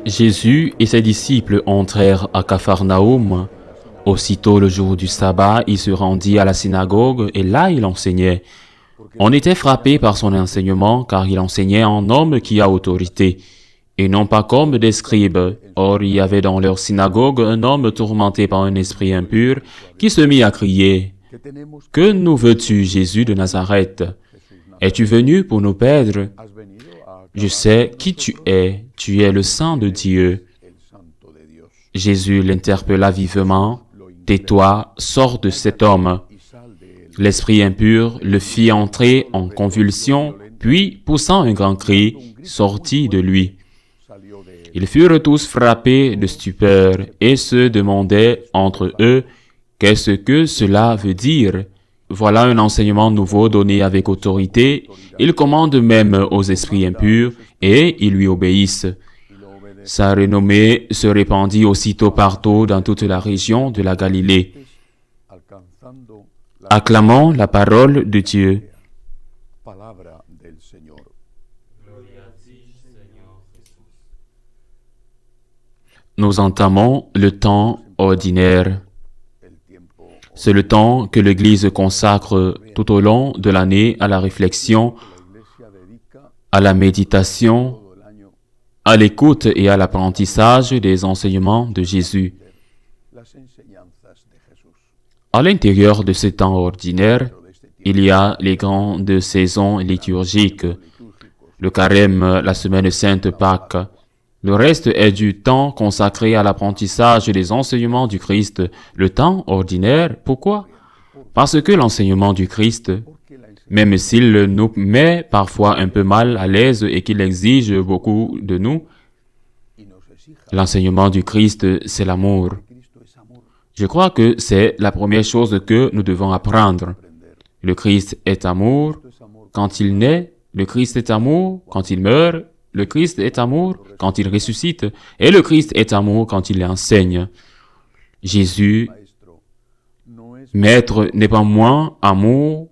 Jésus et ses disciples entrèrent à Capharnaüm. Aussitôt le jour du sabbat, il se rendit à la synagogue et là il enseignait. On était frappé par son enseignement car il enseignait en homme qui a autorité, et non pas comme des scribes. Or il y avait dans leur synagogue un homme tourmenté par un esprit impur qui se mit à crier « Que nous veux-tu, Jésus de Nazareth? Es-tu venu pour nous perdre? Je sais qui tu es le Saint de Dieu. » Jésus l'interpella vivement. « Tais-toi, sors de cet homme. » L'esprit impur le fit entrer en convulsion, puis, poussant un grand cri, sortit de lui. Ils furent tous frappés de stupeur et se demandaient entre eux « Qu'est-ce que cela veut dire ?» Voilà un enseignement nouveau donné avec autorité. Il commande même aux esprits impurs et ils lui obéissent. Sa renommée se répandit aussitôt partout dans toute la région de la Galilée. Acclamons la parole de Dieu. Nous entamons le temps ordinaire. C'est le temps que l'Église consacre tout au long de l'année à la réflexion, à la méditation, à l'écoute et à l'apprentissage des enseignements de Jésus. À l'intérieur de ce temps ordinaire, il y a les grandes saisons liturgiques, le carême, la semaine sainte Pâques. Le reste est du temps consacré à l'apprentissage des enseignements du Christ, le temps ordinaire. Pourquoi? Parce que l'enseignement du Christ, même s'il nous met parfois un peu mal à l'aise et qu'il exige beaucoup de nous, l'enseignement du Christ, c'est l'amour. Je crois que c'est la première chose que nous devons apprendre. Le Christ est amour quand il naît, le Christ est amour quand il meurt, le Christ est amour quand il ressuscite, et le Christ est amour quand il enseigne. Jésus, Maître, n'est pas moins amour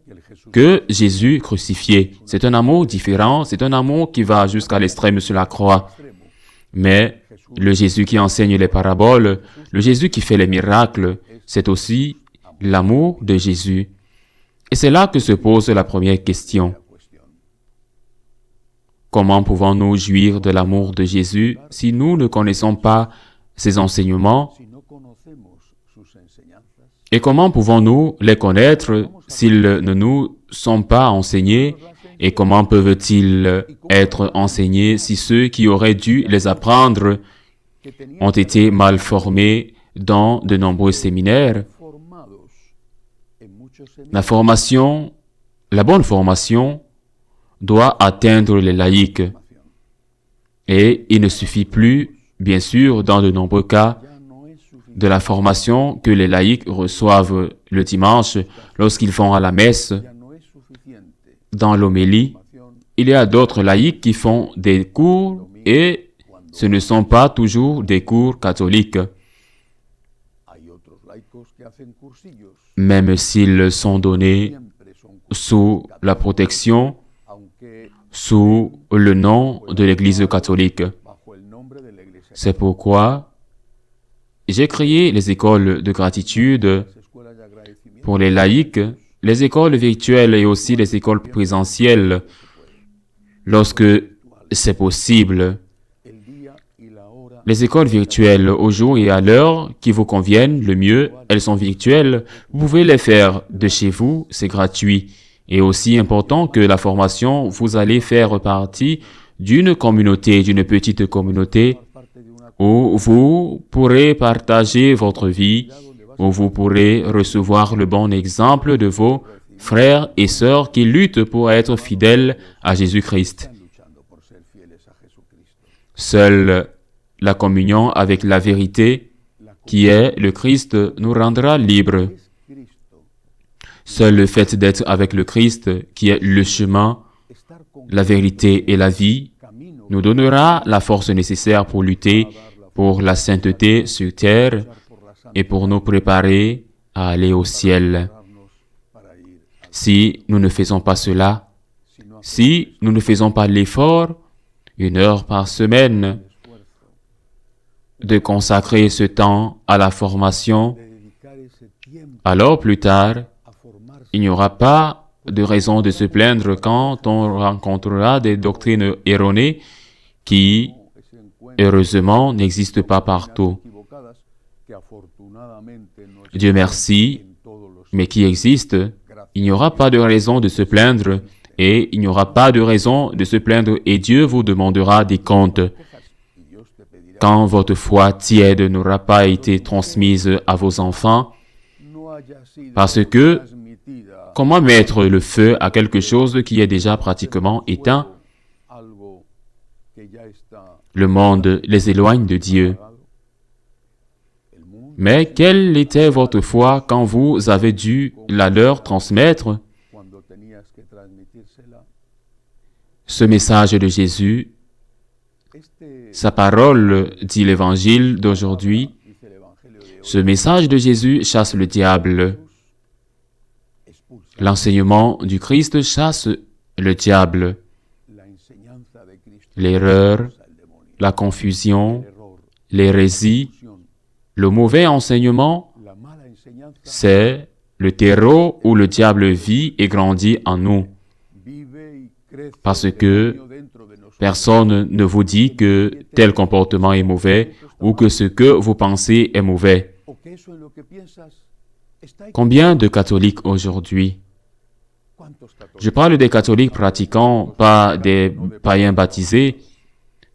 que Jésus crucifié. C'est un amour différent, c'est un amour qui va jusqu'à l'extrême sur la croix. Mais le Jésus qui enseigne les paraboles, le Jésus qui fait les miracles, c'est aussi l'amour de Jésus. Et c'est là que se pose la première question. Comment pouvons-nous jouir de l'amour de Jésus si nous ne connaissons pas ses enseignements? Et comment pouvons-nous les connaître s'ils ne nous sont pas enseignés? Et comment peuvent-ils être enseignés si ceux qui auraient dû les apprendre ont été mal formés dans de nombreux séminaires? La bonne formation doit atteindre les laïcs. Et il ne suffit plus, bien sûr, dans de nombreux cas, de la formation que les laïcs reçoivent le dimanche lorsqu'ils vont à la messe. Dans l'homélie, il y a d'autres laïcs qui font des cours et ce ne sont pas toujours des cours catholiques. Même s'ils sont donnés sous la protection, sous le nom de l'Église catholique. C'est pourquoi j'ai créé les écoles de gratitude pour les laïcs, les écoles virtuelles et aussi les écoles présentielles, lorsque c'est possible. Les écoles virtuelles au jour et à l'heure qui vous conviennent le mieux, elles sont virtuelles. Vous pouvez les faire de chez vous, c'est gratuit. Et aussi important que la formation, vous allez faire partie d'une communauté, d'une petite communauté où vous pourrez partager votre vie, où vous pourrez recevoir le bon exemple de vos frères et sœurs qui luttent pour être fidèles à Jésus-Christ. Seule la communion avec la vérité, qui est le Christ, nous rendra libres. Seul le fait d'être avec le Christ, qui est le chemin, la vérité et la vie, nous donnera la force nécessaire pour lutter pour la sainteté sur terre et pour nous préparer à aller au ciel. Si nous ne faisons pas cela, si nous ne faisons pas l'effort, 1 heure par semaine, de consacrer ce temps à la formation, alors plus tard, il n'y aura pas de raison de se plaindre quand on rencontrera des doctrines erronées qui, heureusement, n'existent pas partout. Dieu merci, mais qui existent. Il n'y aura pas de raison de se plaindre et il n'y aura pas de raison de se plaindre et Dieu vous demandera des comptes. Quand votre foi tiède n'aura pas été transmise à vos enfants, parce que comment mettre le feu à quelque chose qui est déjà pratiquement éteint? Le monde les éloigne de Dieu. Mais quelle était votre foi quand vous avez dû la leur transmettre? Ce message de Jésus, sa parole, dit l'Évangile d'aujourd'hui, ce message de Jésus chasse le diable. L'enseignement du Christ chasse le diable. L'erreur, la confusion, l'hérésie, le mauvais enseignement, c'est le terreau où le diable vit et grandit en nous. Parce que personne ne vous dit que tel comportement est mauvais ou que ce que vous pensez est mauvais. Combien de catholiques aujourd'hui? Je parle des catholiques pratiquants, pas des païens baptisés.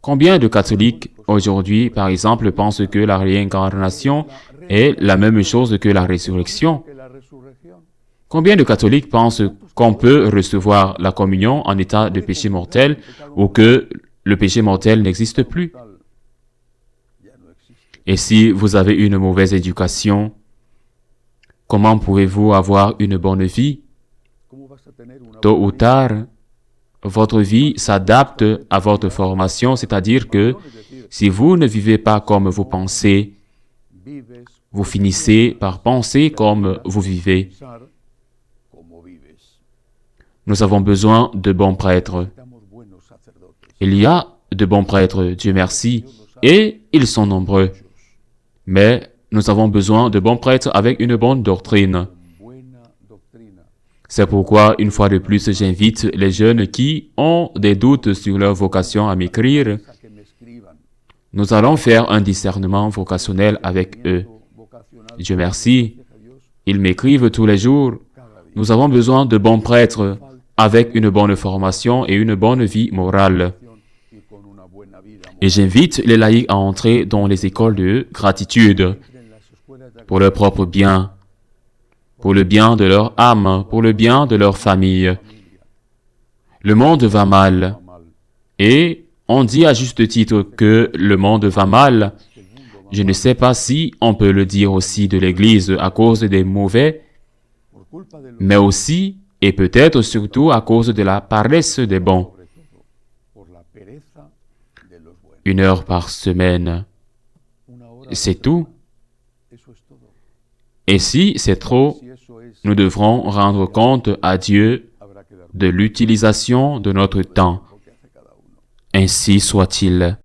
Combien de catholiques aujourd'hui, par exemple, pensent que la réincarnation est la même chose que la résurrection? Combien de catholiques pensent qu'on peut recevoir la communion en état de péché mortel ou que le péché mortel n'existe plus? Et si vous avez une mauvaise éducation, comment pouvez-vous avoir une bonne vie? Tôt ou tard, votre vie s'adapte à votre formation, c'est-à-dire que si vous ne vivez pas comme vous pensez, vous finissez par penser comme vous vivez. Nous avons besoin de bons prêtres. Il y a de bons prêtres, Dieu merci, et ils sont nombreux. Mais nous avons besoin de bons prêtres avec une bonne doctrine. C'est pourquoi, une fois de plus, j'invite les jeunes qui ont des doutes sur leur vocation à m'écrire. Nous allons faire un discernement vocationnel avec eux. Dieu merci, ils m'écrivent tous les jours. Nous avons besoin de bons prêtres avec une bonne formation et une bonne vie morale. Et j'invite les laïcs à entrer dans les écoles de gratitude pour leur propre bien, pour le bien de leur âme, pour le bien de leur famille. Le monde va mal, et on dit à juste titre que le monde va mal. Je ne sais pas si on peut le dire aussi de l'Église à cause des mauvais, mais aussi, et peut-être surtout à cause de la paresse des bons. 1 heure par semaine, c'est tout. Et si c'est trop, nous devrons rendre compte à Dieu de l'utilisation de notre temps. Ainsi soit-il.